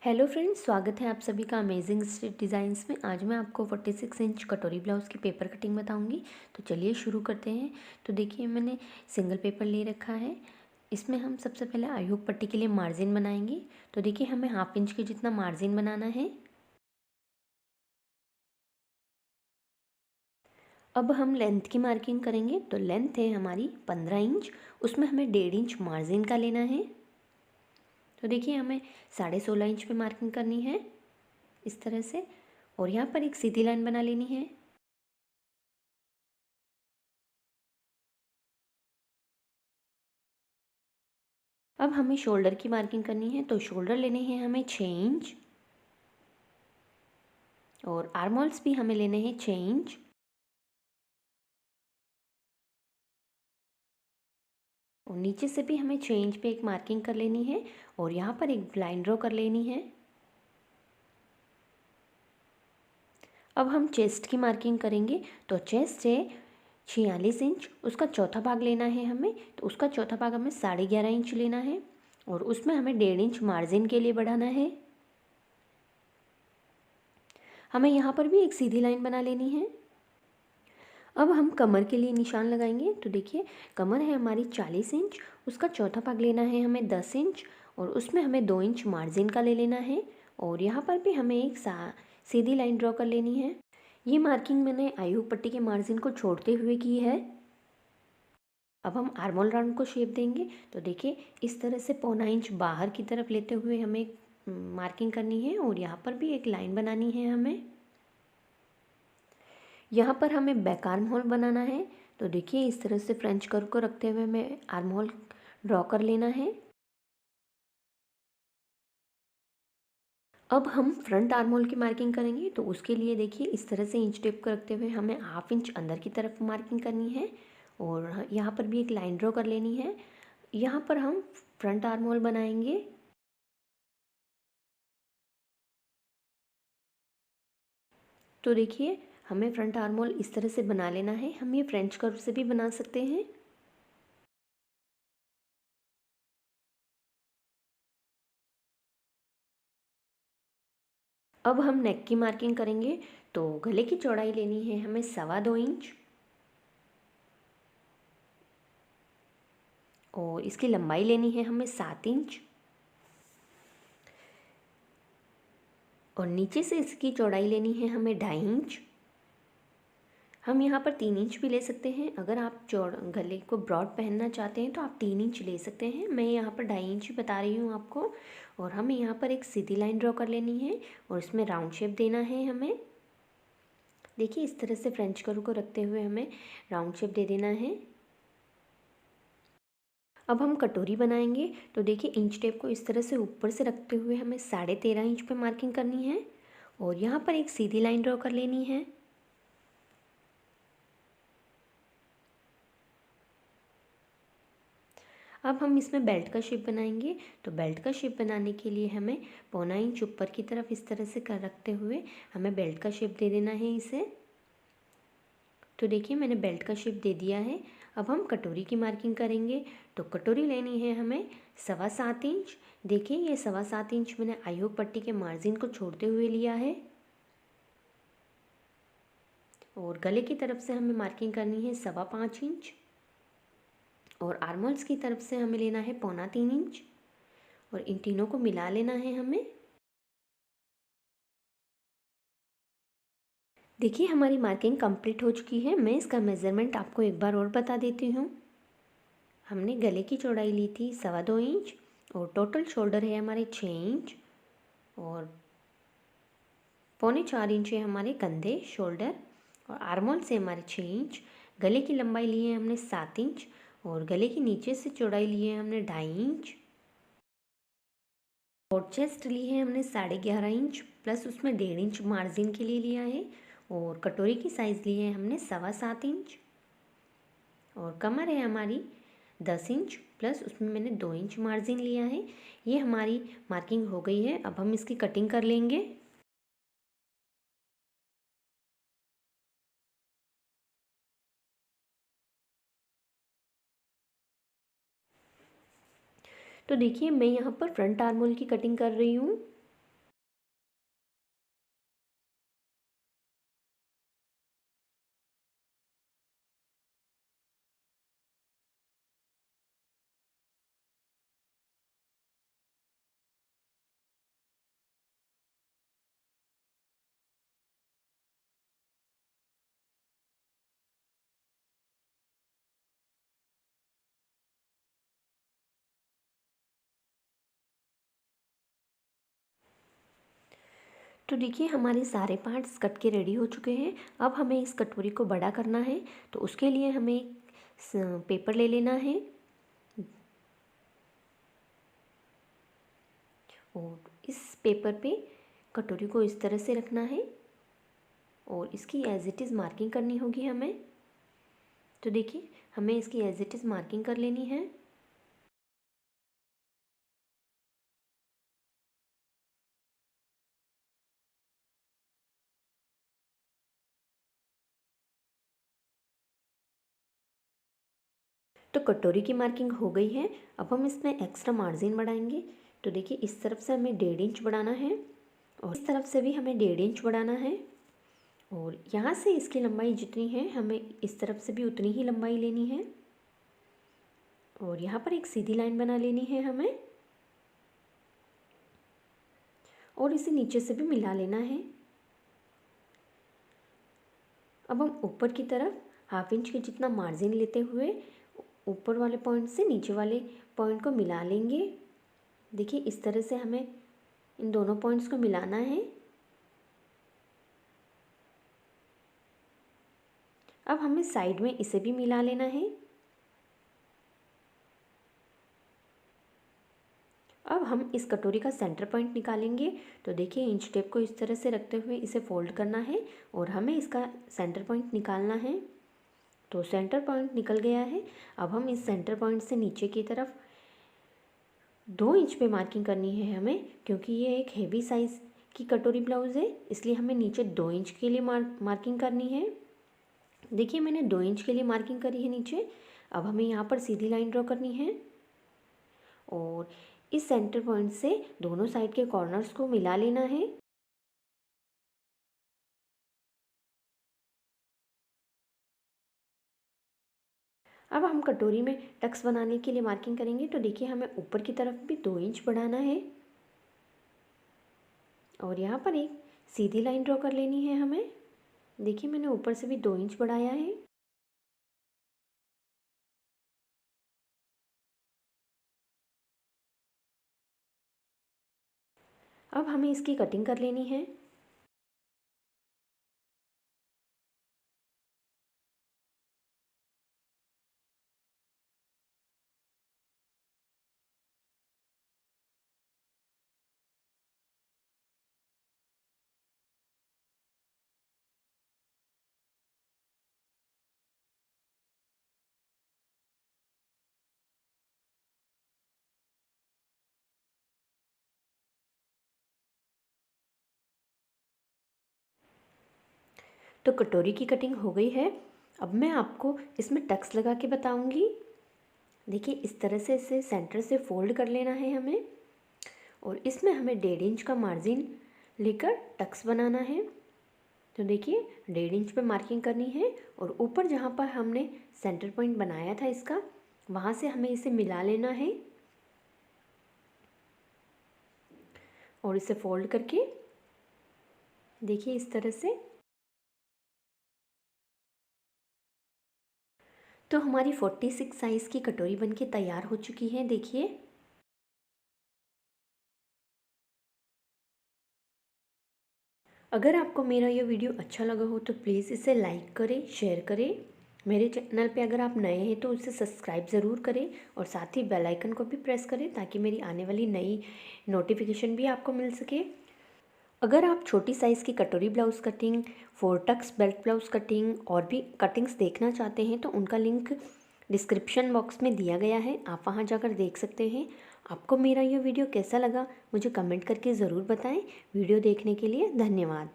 Hello friends, स्वागत है आप सभी का अमेजिंग स्टिच डिज़ाइंस में। आज मैं आपको 46 इंच कटोरी ब्लाउज़ की पेपर कटिंग बताऊंगी। तो चलिए शुरू करते हैं। तो देखिए, मैंने सिंगल पेपर ले रखा है। इसमें हम सबसे पहले आई हुक पट्टी के लिए मार्जिन बनाएंगे। तो देखिए, हमें हाफ इंच के जितना मार्जिन बनाना है। अब हम लेंथ की मार्किंग करेंगे। तो लेंथ है हमारी 15 इंच, उसमें हमें 1.5 इंच मार्जिन का लेना है। तो देखिए, हमें 16.5 इंच पे मार्किंग करनी है इस तरह से, और यहाँ पर एक सीधी लाइन बना लेनी है। अब हमें शोल्डर की मार्किंग करनी है। तो शोल्डर लेने हैं हमें 6 इंच, और आर्म होल्स भी हमें लेने हैं 6 इंच। और नीचे से भी हमें 6 इंच पे एक मार्किंग कर लेनी है, और यहाँ पर एक लाइन ड्रॉ कर लेनी है। अब हम चेस्ट की मार्किंग करेंगे। तो चेस्ट है 46 इंच, उसका चौथा भाग लेना है हमें। तो उसका चौथा भाग हमें 11.5 इंच लेना है, और उसमें हमें 1.5 इंच मार्जिन के लिए बढ़ाना है। हमें यहाँ पर भी एक सीधी लाइन बना लेनी है। अब हम कमर के लिए निशान लगाएंगे। तो देखिए, कमर है हमारी 40 इंच, उसका चौथा भाग लेना है हमें 10 इंच, और उसमें हमें 2 इंच मार्जिन का ले लेना है। और यहाँ पर भी हमें एक सीधी लाइन ड्रॉ कर लेनी है। ये मार्किंग मैंने आई हुक पट्टी के मार्जिन को छोड़ते हुए की है। अब हम आर्मोल राउंड को शेप देंगे। तो देखिए, इस तरह से 1.25 इंच बाहर की तरफ लेते हुए हमें मार्किंग करनी है, और यहाँ पर भी एक लाइन बनानी है हमें। यहाँ पर हमें बैक आर्म होल बनाना है। तो देखिए, इस तरह से फ्रेंच कर्व को रखते हुए हमें आर्म होल ड्रॉ कर लेना है। अब हम फ्रंट आर्म होल की मार्किंग करेंगे। तो उसके लिए देखिए, इस तरह से इंच टेप को रखते हुए हमें हाफ इंच अंदर की तरफ मार्किंग करनी है, और यहाँ पर भी एक लाइन ड्रॉ कर लेनी है। यहाँ पर हम फ्रंट आर्म होल बनाएंगे। तो देखिए, हमें फ्रंट आर्म होल इस तरह से बना लेना है। हम ये फ्रेंच कर्व से भी बना सकते हैं। अब हम नेक की मार्किंग करेंगे। तो गले की चौड़ाई लेनी है हमें 2.25 इंच, और इसकी लंबाई लेनी है हमें 7 इंच, और नीचे से इसकी चौड़ाई लेनी है हमें 2.5 इंच। हम यहाँ पर 3 इंच भी ले सकते हैं। अगर आप गले को ब्रॉड पहनना चाहते हैं तो आप 3 इंच ले सकते हैं। मैं यहाँ पर 2.5 इंच ही बता रही हूँ आपको। और हमें यहाँ पर एक सीधी लाइन ड्रॉ कर लेनी है, और इसमें राउंड शेप देना है हमें। देखिए, इस तरह से फ्रेंच कर्व को रखते हुए हमें राउंड शेप दे देना है। अब हम कटोरी बनाएंगे। तो देखिए, इंच टेप को इस तरह से ऊपर से रखते हुए हमें 13.5 इंच पे मार्किंग करनी है, और यहाँ पर एक सीधी लाइन ड्रॉ कर लेनी है। अब हम इसमें बेल्ट का शेप बनाएंगे। तो बेल्ट का शेप बनाने के लिए हमें 1.25 इंच ऊपर की तरफ इस तरह से कर रखते हुए हमें बेल्ट का शेप दे देना है इसे। तो देखिए, मैंने बेल्ट का शेप दे दिया है। अब हम कटोरी की मार्किंग करेंगे। तो कटोरी लेनी है हमें 7.25 इंच। देखिए, ये 7.25 इंच मैंने आई हुक पट्टी के मार्जिन को छोड़ते हुए लिया है, और गले की तरफ से हमें मार्किंग करनी है 5.25 इंच, और आर्महोल्स की तरफ से हमें लेना है 3.25 इंच, और इन तीनों को मिला लेना है हमें। देखिए, हमारी मार्किंग कंप्लीट हो चुकी है। मैं इसका मेज़रमेंट आपको एक बार और बता देती हूँ। हमने गले की चौड़ाई ली थी 2.25 इंच, और टोटल शोल्डर है हमारे 6 इंच, और 3.25 इंच है हमारे कंधे शोल्डर, और आर्मोल से हमारे 6 इंच। गले की लंबाई ली है हमने 7 इंच, और गले की नीचे से चौड़ाई ली है हमने 2.5 इंच, और चेस्ट ली है हमने 11.5 इंच, प्लस उसमें 1.5 इंच मार्जिन के लिए लिया है। और कटोरी की साइज़ ली है हमने 7.25 इंच, और कमर है हमारी 10 इंच, प्लस उसमें मैंने 2 इंच मार्जिन लिया है। ये हमारी मार्किंग हो गई है। अब हम इसकी कटिंग कर लेंगे। तो देखिए, मैं यहाँ पर फ्रंट आर्म होल की कटिंग कर रही हूँ। तो देखिए हमारे सारे पार्ट्स कट के रेडी हो चुके हैं। अब हमें इस कटोरी को बड़ा करना है, तो उसके लिए हमें एक पेपर ले लेना है और इस पेपर पे कटोरी को इस तरह से रखना है और इसकी एज इट इज़ मार्किंग करनी होगी हमें। तो देखिए हमें इसकी एज इट इज़ मार्किंग कर लेनी है। तो कटोरी की मार्किंग हो गई है। अब हम इसमें एक्स्ट्रा मार्जिन बढ़ाएंगे। तो देखिए इस तरफ से हमें 1.5 इंच बढ़ाना है और इस तरफ से भी हमें 1.5 इंच बढ़ाना है और यहाँ से इसकी लंबाई जितनी है हमें इस तरफ से भी उतनी ही लंबाई लेनी है और यहाँ पर एक सीधी लाइन बना लेनी है हमें और इसे नीचे से भी मिला लेना है। अब हम ऊपर की तरफ 1/2 इंच के जितना मार्जिन लेते हुए ऊपर वाले पॉइंट से नीचे वाले पॉइंट को मिला लेंगे। देखिए इस तरह से हमें इन दोनों पॉइंट्स को मिलाना है। अब हमें साइड में इसे भी मिला लेना है। अब हम इस कटोरी का सेंटर पॉइंट निकालेंगे। तो देखिए इंच टेप को इस तरह से रखते हुए इसे फोल्ड करना है और हमें इसका सेंटर पॉइंट निकालना है। तो सेंटर पॉइंट निकल गया है। अब हम इस सेंटर पॉइंट से नीचे की तरफ 2 इंच पे मार्किंग करनी है हमें, क्योंकि ये एक हेवी साइज़ की कटोरी ब्लाउज़ है, इसलिए हमें नीचे 2 इंच के लिए मार्किंग करनी है। देखिए मैंने 2 इंच के लिए मार्किंग करी है नीचे। अब हमें यहाँ पर सीधी लाइन ड्रॉ करनी है और इस सेंटर पॉइंट से दोनों साइड के कॉर्नर्स को मिला लेना है। अब हम कटोरी में टक्स बनाने के लिए मार्किंग करेंगे। तो देखिए हमें ऊपर की तरफ भी 2 इंच बढ़ाना है और यहाँ पर एक सीधी लाइन ड्रॉ कर लेनी है हमें। देखिए मैंने ऊपर से भी 2 इंच बढ़ाया है। अब हमें इसकी कटिंग कर लेनी है। तो कटोरी की कटिंग हो गई है। अब मैं आपको इसमें टक्स लगा के बताऊंगी। देखिए इस तरह से इसे सेंटर से फोल्ड कर लेना है हमें और इसमें हमें 1.5 इंच का मार्जिन लेकर टक्स बनाना है। तो देखिए 1.5 इंच पे मार्किंग करनी है और ऊपर जहाँ पर हमने सेंटर पॉइंट बनाया था इसका, वहाँ से हमें इसे मिला लेना है और इसे फोल्ड करके देखिए इस तरह से। तो हमारी 46 साइज़ की कटोरी बनके तैयार हो चुकी है। देखिए अगर आपको मेरा ये वीडियो अच्छा लगा हो तो प्लीज़ इसे लाइक करें, शेयर करें। मेरे चैनल पे अगर आप नए हैं तो इसे सब्सक्राइब ज़रूर करें और साथ ही बेल आइकन को भी प्रेस करें ताकि मेरी आने वाली नई नोटिफिकेशन भी आपको मिल सके। अगर आप छोटी साइज़ की कटोरी blouse cutting, 4 tucks belt blouse cutting और भी कटिंग्स देखना चाहते हैं तो उनका लिंक डिस्क्रिप्शन बॉक्स में दिया गया है, आप वहां जाकर देख सकते हैं। आपको मेरा ये वीडियो कैसा लगा मुझे कमेंट करके ज़रूर बताएं। वीडियो देखने के लिए धन्यवाद।